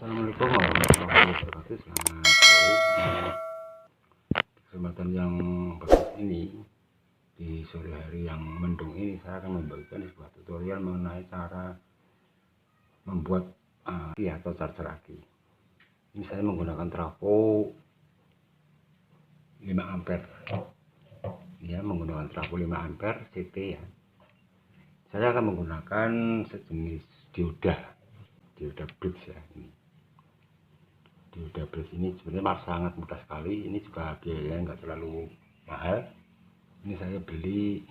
Assalamualaikum warahmatullahi wabarakatuh. Selamat sore. Kesempatan yang bagus ini, di sore hari yang mendung ini, saya akan membagikan sebuah tutorial mengenai cara membuat aki atau charger aki. Ini saya menggunakan trafo 5 ampere ya, menggunakan trafo 5 ampere CT ya. Saya akan menggunakan sejenis dioda bridge ya. Ini dioda bridge ini sebenarnya sangat mudah sekali. Ini juga biayanya nggak terlalu mahal. Ini saya beli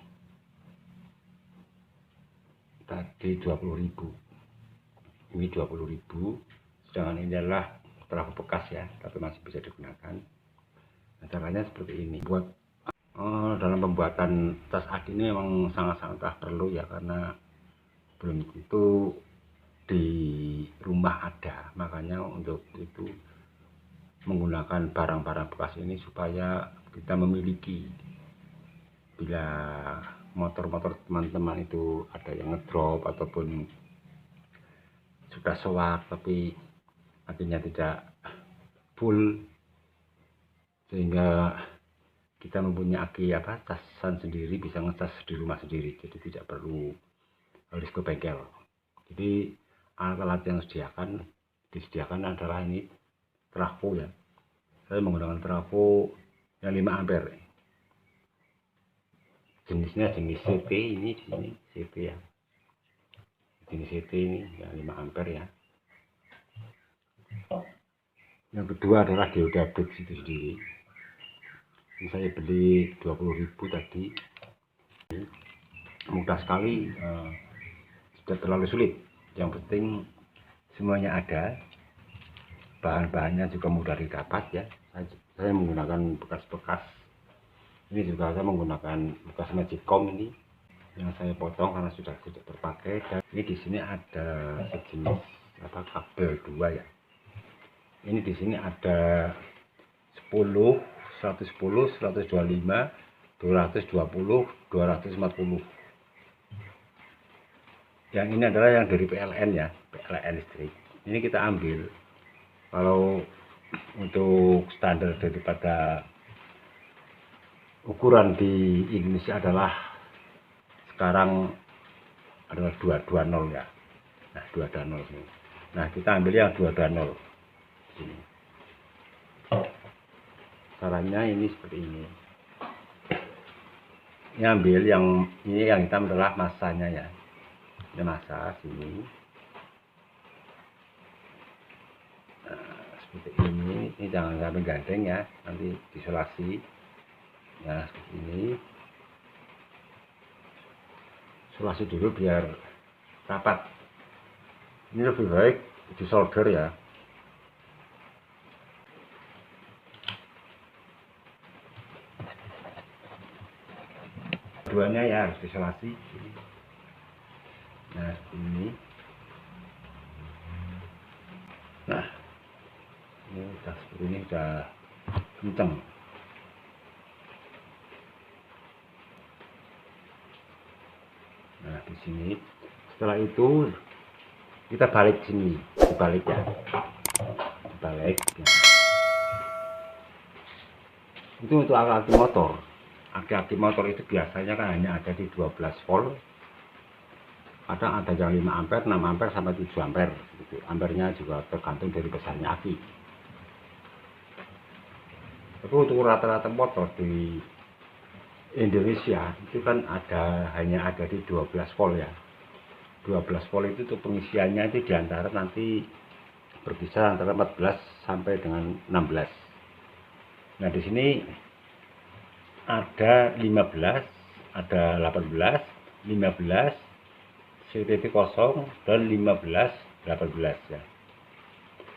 tadi 20.000. Ini 20.000. Sedangkan ini adalah trafo bekas ya, tapi masih bisa digunakan. Nah, caranya seperti ini. Buat dalam pembuatan tas aki ini memang sangat-sangat perlu ya, karena belum tentu di rumah ada. Makanya untuk itu menggunakan barang-barang bekas ini supaya kita memiliki, bila motor-motor teman-teman itu ada yang ngedrop ataupun sudah sewak tapi akhirnya tidak full, sehingga kita mempunyai aki casan sendiri, bisa ngecas di rumah sendiri, jadi tidak perlu harus ke bengkel. Jadi alat-alat yang disediakan adalah ini trafo ya. Saya menggunakan trafo yang 5 ampere. Jenisnya jenis CT, ini di sini CT ya. Jenis CT ini yang 5 ampere ya. Yang kedua adalah dioda bridge itu sendiri. Ini saya beli 20.000 tadi. Mudah sekali, tidak terlalu sulit. Yang penting semuanya ada, bahan-bahannya juga mudah didapat ya. Saya menggunakan bekas-bekas. Ini juga saya menggunakan bekas magicom ini yang saya potong karena sudah tidak terpakai. Dan ini di sini ada sejenis kabel 2 ya. Ini di sini ada 10, 110, 125, 220, 240. Yang ini adalah yang dari PLN ya, PLN listrik. Ini kita ambil. Kalau untuk standar daripada ukuran di Indonesia adalah sekarang adalah 220 ya. Nah, 220 ini. Nah, kita ambil yang 220 sini. Caranya ini seperti ini. Ini ambil yang hitam adalah masanya ya. Ini masa sini. Nah, seperti ini. Ini jangan sampai gandeng ya, nanti disolasi. Nah, seperti ini. Solasi dulu biar rapat. Ini lebih baik disolder ya. Keduanya ya harus disolasi. Nah, seperti ini. Nah, ini udah seperti ini, udah kenceng. Nah, di sini setelah itu kita balik sini, dibalik ya, dibalik ya. Itu untuk aki motor. Aki motor itu biasanya kan hanya ada di 12 volt. Kadang ada yang 5 ampere, 6 ampere sampai 7 ampere gitu. Ampernya juga tergantung dari besarnya aki. Tapi untuk rata-rata motor di Indonesia itu kan hanya ada di 12 volt ya. 12 volt itu untuk pengisiannya itu diantara nanti berkisar antara 14 sampai dengan 16. Nah, di sini ada 15, ada 18, 15, CTP kosong, dan 15, 18 ya.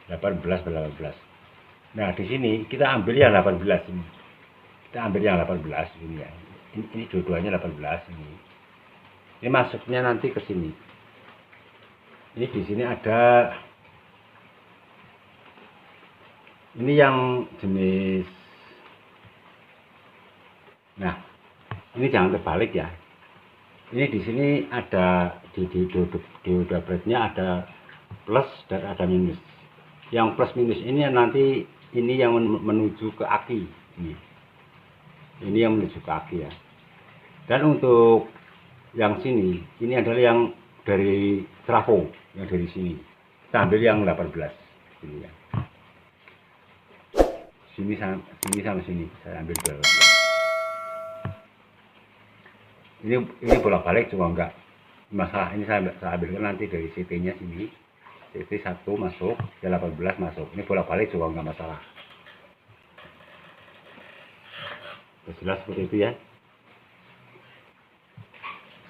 18. Nah, di sini kita ambil yang 18 ini. Kita ambil yang 18 ini ya. Ini dua-duanya 18 ini. Ini masuknya nanti ke sini. Ini di sini ada, ini yang jenis. Nah, ini jangan terbalik ya. Ini di sini ada di dioda bridge-nya ada plus dan ada minus. yang plus minus ini nanti ini yang menuju ke aki. Ini yang menuju ke aki ya. Dan untuk yang sini, ini adalah yang dari trafo, yang dari sini. Kita ambil yang 18 ini ya. Sini sama sini, saya ambil 12. Ini bolak-balik juga enggak masalah. Ini saya ambilkan nanti dari CT-nya sini. CT 1 masuk, 18 masuk. Ini bolak-balik juga enggak masalah. Jelas seperti itu ya.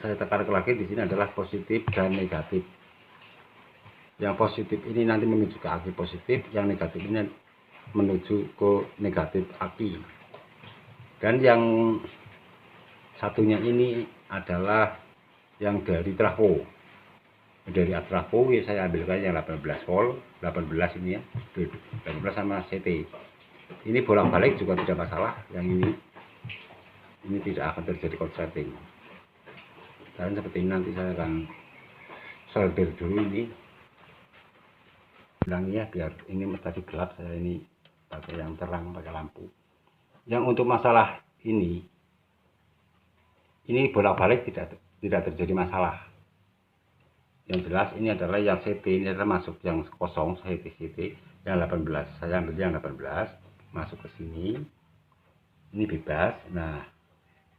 Saya tekan lagi di sini adalah positif dan negatif. Yang positif ini nanti menuju ke aki positif, yang negatif ini menuju ke negatif aki. Dan yang satunya ini adalah yang dari trafo. Dari trafo ya saya ambilkan yang 18 volt, 18 ini ya. 18 sama CT. Ini bolak-balik juga tidak masalah. Yang ini tidak akan terjadi korsleting. Dan seperti ini nanti saya akan solder dulu ini. Bilang ya biar ini tadi gelap, saya ini pakai yang terang, pakai lampu. Yang untuk masalah ini bolak-balik tidak terjadi masalah. Yang jelas ini adalah yang CT ini adalah masuk yang kosong, CT yang 18. Saya ambil yang 18 masuk ke sini. Ini bebas. Nah,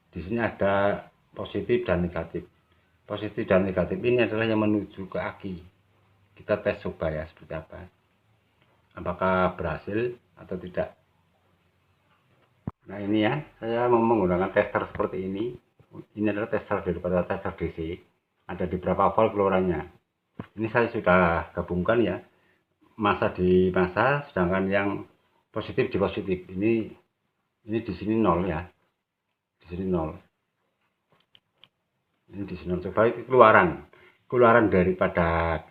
di sini ada positif dan negatif. Positif dan negatif ini adalah yang menuju ke aki. Kita tes coba ya seperti apa. Apakah berhasil atau tidak. Nah ini ya, saya menggunakan tester seperti ini. Ini adalah tester daripada tester DC. Ada di berapa volt keluarannya. Ini saya sudah gabungkan ya. Masa di masa, sedangkan yang positif di positif. Ini di sini 0 ya. Di sini 0. Ini di sini coba keluaran daripada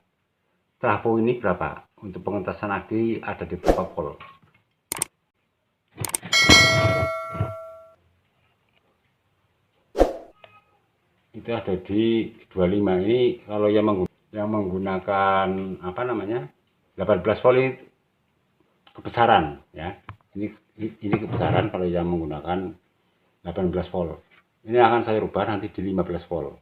trafo ini berapa. Untuk pengentasan aki ada di berapa volt. Itu ada di 25. Ini kalau yang menggunakan apa namanya 18 volt ini kebesaran ya. Ini kebesaran kalau yang menggunakan 18 volt. Ini akan saya rubah nanti di 15 volt.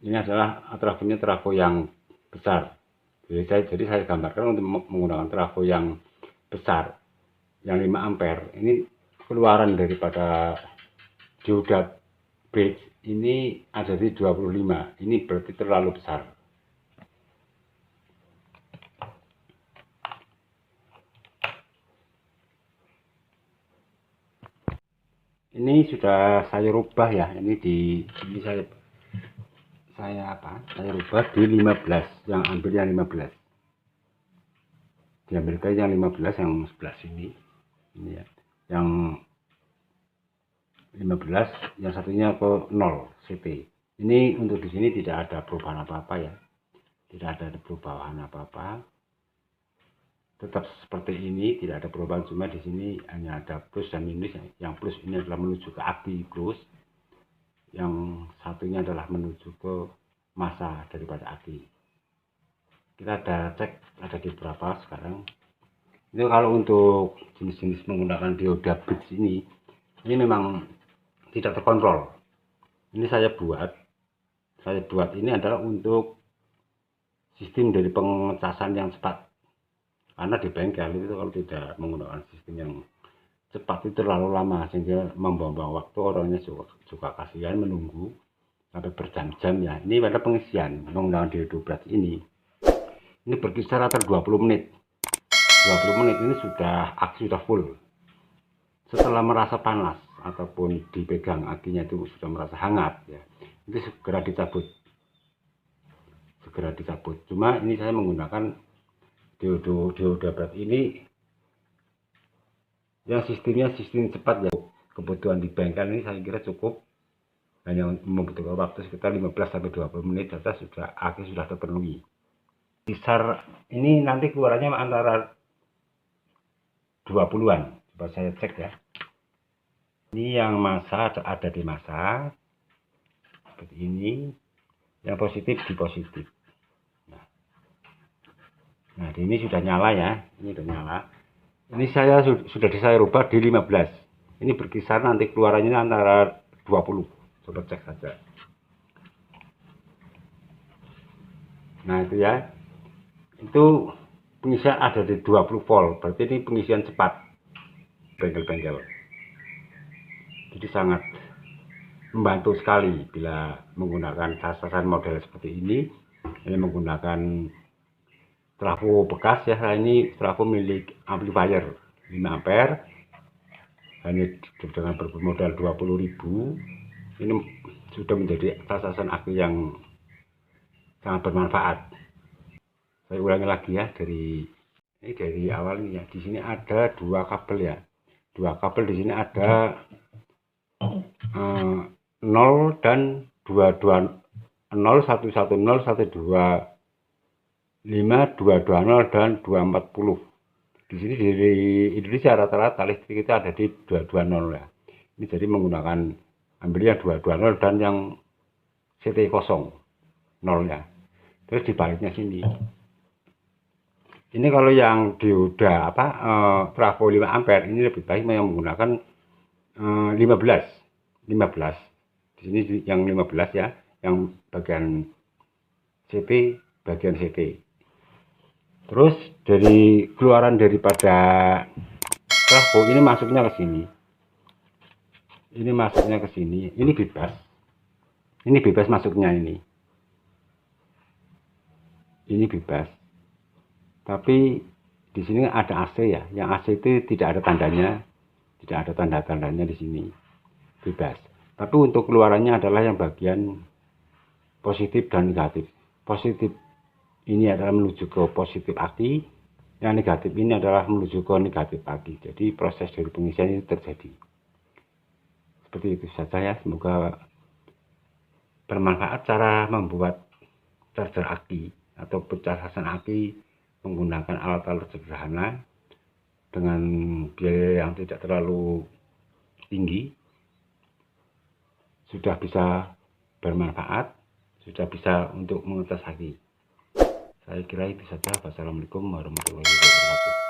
Ini adalah trafonya trafo yang besar. Jadi saya gambarkan untuk menggunakan trafo yang besar, yang 5 ampere. Ini keluaran daripada dioda bridge ini ada di 25. Ini berarti terlalu besar. Ini sudah saya rubah ya. Ini saya rubah di 15. Yang ambil yang 15. Diambilkan yang 15 yang sebelah sini. Ini ya. Yang 15 yang satunya ke 0 CT. Ini untuk di sini tidak ada perubahan apa-apa ya. Tidak ada perubahan apa-apa. Tetap seperti ini, tidak ada perubahan, cuma di sini hanya ada plus dan minus. Yang plus ini adalah menuju ke aki plus, yang satunya adalah menuju ke massa daripada aki. Kita ada cek ada di berapa sekarang. Itu kalau untuk jenis-jenis menggunakan dioda bridge ini memang tidak terkontrol. Ini saya buat ini adalah untuk sistem dari pengecasan yang cepat. Karena di bengkel itu kalau tidak menggunakan sistem yang cepat itu terlalu lama sehingga membuang-buang waktu, orangnya juga kasihan menunggu sampai berjam-jam ya. Ini pada pengisian menggunakan dioda ini berkisar antara 20 menit. 20 menit ini aki sudah full. Setelah merasa panas ataupun dipegang akinya itu sudah merasa hangat ya, itu segera dicabut. Cuma ini saya menggunakan dioda berat ini yang sistemnya sistem cepat ya. Kebutuhan di bengkel ini saya kira cukup, hanya membutuhkan waktu sekitar 15-20 menit saja aki sudah terpenuhi. Besar ini nanti keluarannya antara 20-an. Coba saya cek ya. Ini yang massa ada di massa seperti ini, yang positif di positif. Nah, ini sudah nyala ya, ini sudah nyala. Ini sudah saya rubah di 15. Ini berkisar nanti keluarannya antara 20. Coba cek saja. Nah, itu ya. Itu pengisian ada di 20 volt. Berarti ini pengisian cepat. Bengkel-bengkel. Jadi sangat membantu sekali bila menggunakan cas-casan model seperti ini. Ini menggunakan trafo bekas ya. Ini trafo milik amplifier 5 ampere. Hanya dengan bermodal 20.000. Ini sudah menjadi cas-casan aki yang sangat bermanfaat. Saya ulangi lagi ya, dari awal ini ya. Di sini ada 2 kabel ya. 2 kabel di sini ada 0 dan 22 0 110 125 220 dan 240. Di sini di Indonesia rata-rata listrik itu ada di 220 ya. Ini jadi menggunakan ambilnya 220 dan yang CT kosong 0 ya. Terus dibaliknya sini. Ini kalau yang dioda trafo 5 ampere ini lebih baik menggunakan 15. Di sini yang 15 ya, yang bagian CT, bagian CT. Terus dari keluaran daripada trafo ini masuknya ke sini. Ini masuknya ke sini. Ini bebas. Ini bebas masuknya ini. Ini bebas. Tapi di sini ada AC ya. Yang AC itu tidak ada tandanya. Tidak ada tanda-tandanya di sini. Bebas. Tapi untuk keluarannya adalah yang bagian positif dan negatif. Positif ini adalah menuju ke positif aki. Yang negatif ini adalah menuju ke negatif aki. Jadi proses dari pengisian ini terjadi. Seperti itu saja ya. Semoga bermanfaat cara membuat charger aki atau pencacasan aki menggunakan alat-alat sederhana dengan biaya yang tidak terlalu tinggi. Sudah bisa bermanfaat, sudah bisa untuk mengecas aki. Saya kira itu saja. Wassalamualaikum warahmatullahi wabarakatuh.